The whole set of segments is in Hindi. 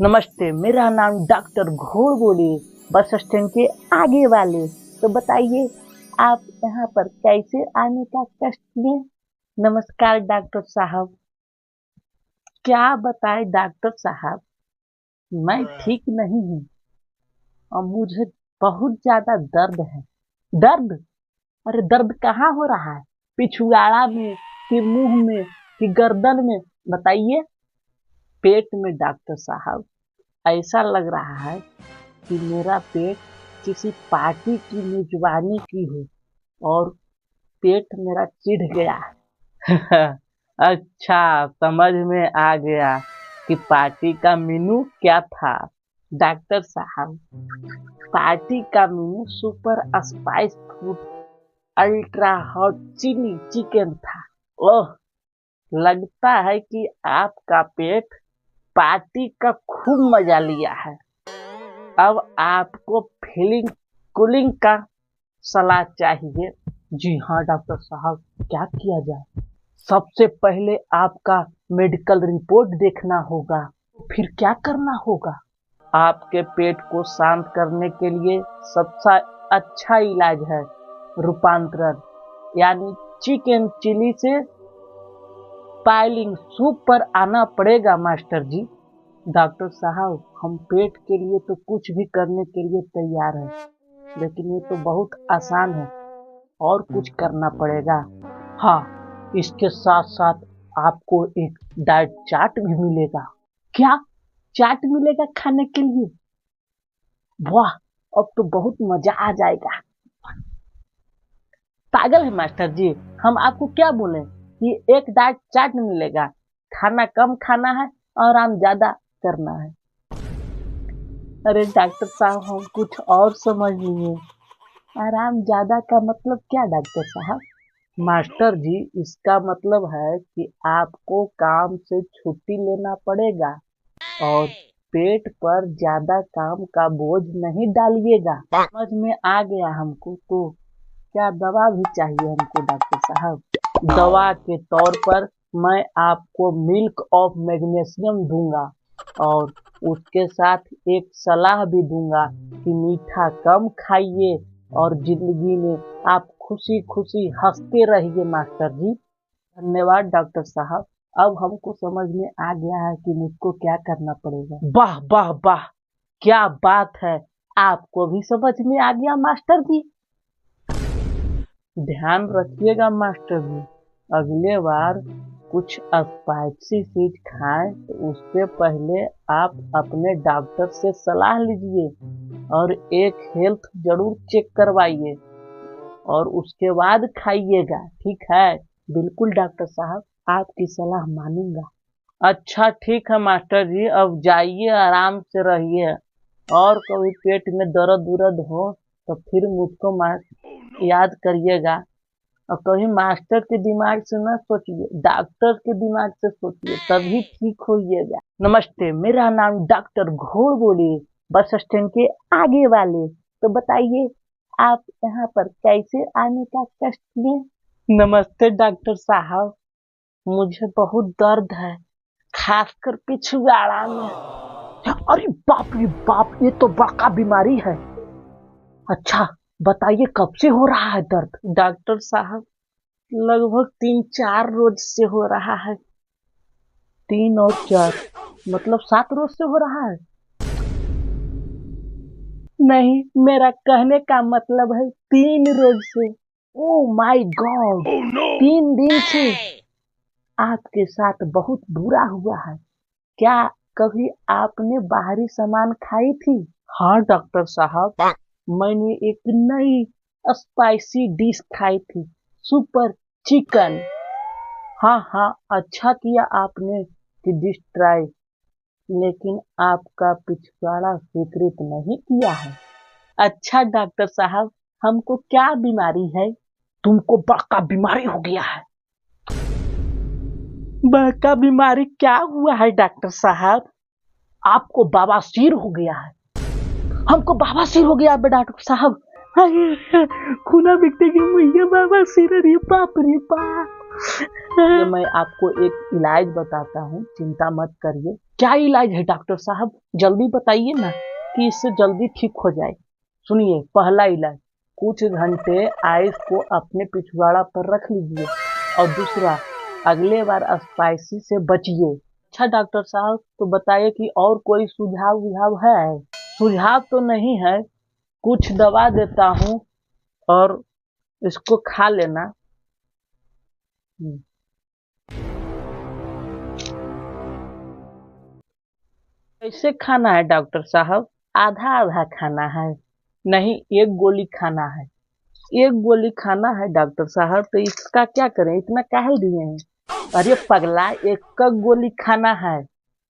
नमस्ते, मेरा नाम डॉक्टर घोड़ बोले, बस स्टैंड के आगे वाले। तो बताइए आप यहाँ पर कैसे आने का कष्ट किए? नमस्कार डॉक्टर साहब। क्या बताएं डॉक्टर साहब, मैं ठीक नहीं हूँ और मुझे बहुत ज्यादा दर्द है। दर्द? अरे दर्द कहाँ हो रहा है? पिछुआड़ा में कि मुंह में कि गर्दन में? बताइए। पेट में डॉक्टर साहब। ऐसा लग रहा है कि मेरा पेट किसी पार्टी की मेजबानी की हो और पेट मेरा चिढ़ गया है। अच्छा, समझ में आ गया कि पार्टी का मेनू क्या था। डॉक्टर साहब, पार्टी का menu super spice food ultra hot chilli chicken था। ओह, लगता है कि आपका पेट पार्टी का खूब मजा लिया है। अब आपको फीलिंग कूलिंग का सलाह चाहिए। जी हाँ डॉक्टर साहब, क्या किया जाए? सबसे पहले आपका मेडिकल रिपोर्ट देखना होगा। फिर क्या करना होगा? आपके पेट को शांत करने के लिए सबसे अच्छा इलाज है रूपांतरण, यानी चिकन चिली से पाइलिंग सूप पर आना पड़ेगा मास्टर जी। डॉक्टर साहब, हम पेट के लिए तो कुछ भी करने के लिए तैयार हैं, लेकिन ये तो बहुत आसान है और कुछ करना पड़ेगा। हाँ, इसके साथ साथ आपको एक डाइट चार्ट भी मिलेगा। क्या चार्ट मिलेगा खाने के लिए? वाह, अब तो बहुत मजा आ जाएगा। पागल है मास्टर जी, हम आपको क्या बोले कि एक डाइट चार्ट मिलेगा। खाना कम खाना है और आराम ज्यादा करना है। अरे डॉक्टर साहब, हम कुछ और समझ लिए। आराम ज्यादा का मतलब क्या डॉक्टर साहब? मास्टर जी, इसका मतलब है कि आपको काम से छुट्टी लेना पड़ेगा और पेट पर ज्यादा काम का बोझ नहीं डालिएगा। समझ में आ गया हमको। तो क्या दवा भी चाहिए हमको डॉक्टर साहब? दवा के तौर पर मैं आपको मिल्क ऑफ मैग्नीशियम दूंगा और उसके साथ एक सलाह भी दूंगा कि मीठा कम खाइए और जिंदगी में आप खुशी खुशी हंसते रहिए मास्टर जी। धन्यवाद डॉक्टर साहब। अब हमको समझ में आ गया है कि मुझको क्या करना पड़ेगा। वाह वाह वाह, क्या बात है, आपको भी समझ में आ गया मास्टर जी। ध्यान रखिएगा मास्टर जी, अगले बार कुछ स्पाइसी चीज खाएं तो उससे पहले आप अपने डॉक्टर से सलाह लीजिए और एक हेल्थ जरूर चेक करवाइए और उसके बाद खाइएगा, ठीक है? बिल्कुल डॉक्टर साहब, आपकी सलाह मानूंगा। अच्छा ठीक है मास्टर जी, अब जाइए, आराम से रहिए और कभी पेट में दर्द उर्द हो तो फिर मुझको याद करिएगा। और कभी मास्टर के दिमाग से न सोचिए, डॉक्टर के दिमाग से सोचिए, तभी ठीक होइएगा। नमस्ते, मेरा नाम डॉक्टर घोड़ बोले, बस स्टैंड के आगे वाले। तो बताइए आप यहाँ पर कैसे आने का कष्ट किए? नमस्ते डॉक्टर साहब, मुझे बहुत दर्द है, खासकर पिछुआड़ा में। अरे बाप रे बाप, ये तो बड़का बीमारी है। अच्छा बताइए, कब से हो रहा है दर्द? डॉक्टर साहब, लगभग 3-4 रोज से हो रहा है। 3 और 4 मतलब 7 रोज से हो रहा है? नहीं, मेरा कहने का मतलब है 3 रोज से। ओ माय गॉड, 3 दिन से? आपके साथ बहुत बुरा हुआ है। क्या कभी आपने बाहरी सामान खाई थी? हाँ डॉक्टर साहब, मैंने एक नई स्पाइसी डिश खाई थी, सुपर चिकन। हाँ हाँ, अच्छा किया आपने कि डिश ट्राई, लेकिन आपका पिछवाड़ा स्वीकृत नहीं किया है। अच्छा डॉक्टर साहब, हमको क्या बीमारी है? तुमको बड़का बीमारी हो गया है। बड़का बीमारी क्या हुआ है डॉक्टर साहब? आपको बवासीर हो गया है। हमको बवासीर हो गया है डॉक्टर साहब। खूना बिकते की मुझे बवासीर, अरे बाप रे बाप। ये मैं आपको एक इलाज बताता हूँ, चिंता मत करिए। क्या इलाज है डॉक्टर साहब, जल्दी बताइए ना कि इससे जल्दी ठीक हो जाए। सुनिए, पहला इलाज, कुछ घंटे आइस को अपने पिछवाड़ा पर रख लीजिए। और दूसरा, अगले बार स्पाइसी से बचिए। अच्छा डॉक्टर साहब, तो बताइए कि और कोई सुझाव उझाव है? सुझाव तो नहीं है, कुछ दवा देता हूँ और इसको खा लेना। कैसे खाना है डॉक्टर साहब? आधा आधा खाना है, नहीं एक गोली खाना है। एक गोली खाना है डॉक्टर साहब, तो इसका क्या करें, इतना काहे दिए हैं? अरे पगला, एक का गोली खाना है।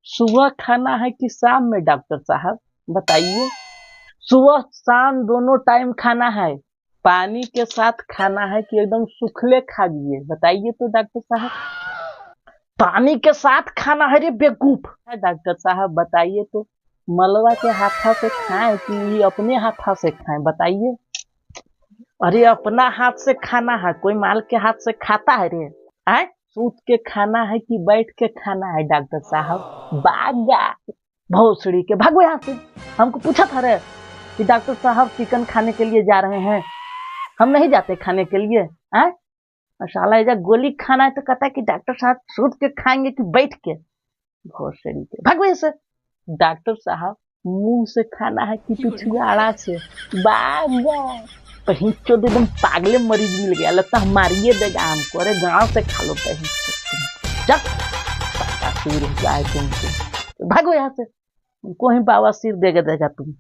सुबह खाना है कि शाम में डॉक्टर साहब, बताइए। सुबह शाम दोनों टाइम खाना है। पानी के साथ खाना है कि एकदम सूखले खाइए, बताइए तो डॉक्टर साहब। पानी के साथ खाना है रे बेवकूफ। डॉक्टर साहब बताइए तो, मलवा के हाथा से खाएं कि अपने हाथा से खाएं, बताइए। अरे अपना हाथ से खाना है, कोई माल के हाथ से खाता है रे? आए, सूत के खाना है कि बैठ के खाना है डॉक्टर साहब? बागा भोसड़ी के, भागो यहाँ से। हमको पूछा था रे कि डॉक्टर साहब चिकन खाने के लिए जा रहे हैं, हम नहीं जाते खाने के लिए। आए, साला एजा गोली खाना है तो कहता है कि डॉक्टर साहब सूत के खाएंगे कि बैठ के, भोसड़ी के, भागो यहाँ से। डॉक्टर साहब मुंह से खाना है कि पिछुआड़ा से? बागा कहीं चो, एकदम पागले मरीज मिल गया, लगता है मारिए देगा हमको। अरे गांव से खा लो कहीं से, भागो यहाँ से, उनको ही बाबा सिर देगा तुम।